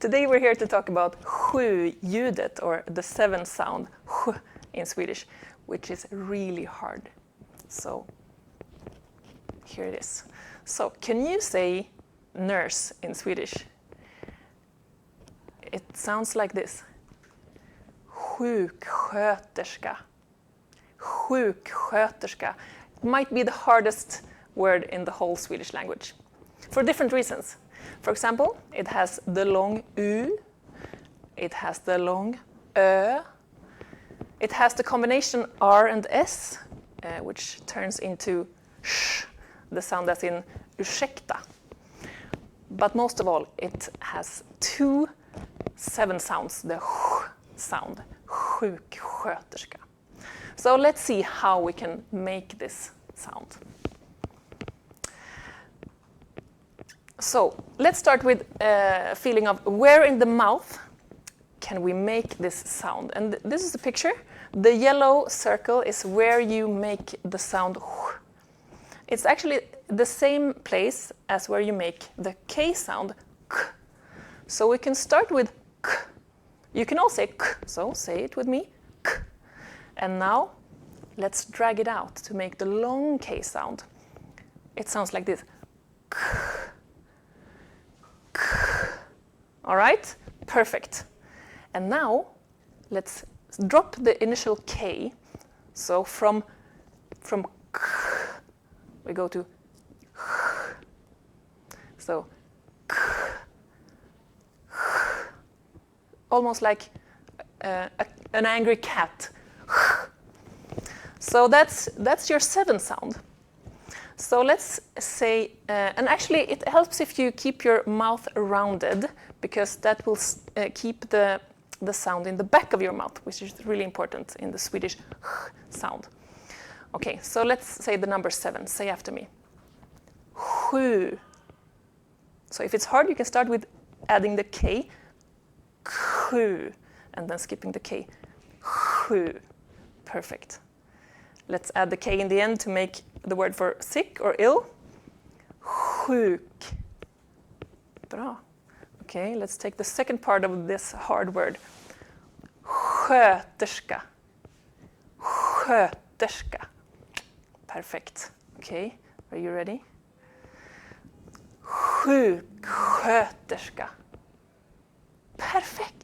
Today we're here to talk about sju-ljudet, or the seventh sound, sj, in Swedish, which is really hard. So here it is. So can you say nurse in Swedish? It sounds like this. Sjuksköterska. Sjuksköterska. It might be the hardest word in the whole Swedish language, for different reasons. For example, it has the long U, it has the long Ö, it has the combination R and S, which turns into sh, the sound that's in ursäkta. But most of all, it has two seven sounds, the sh sound, sjuksköterska. So let's see how we can make this sound. So let's start with a feeling of where in the mouth can we make this sound. And this is the picture. The yellow circle is where you make the sound sh. It's actually the same place as where you make the K sound k. So we can start with k. You can all say k, so say it with me, k. And now let's drag it out to make the long K sound. It sounds like this. K. K. All right, perfect. And now let's drop the initial K. So from k, we go to k. So k. Almost like an angry cat. So that's your seventh sound. So let's say, and actually it helps if you keep your mouth rounded, because that will keep the sound in the back of your mouth, which is really important in the Swedish sound. Okay, so let's say the number 7. Say after me. Sju. So if it's hard, you can start with adding the K. Sju. And then skipping the K. Sju. Perfect. Let's add the K in the end to make the word for sick or ill. Sjuk. Bra. Okay, let's take the second part of this hard word. Sköterska. Sköterska. Perfect. Okay, are you ready? Sjuksköterska. Perfect.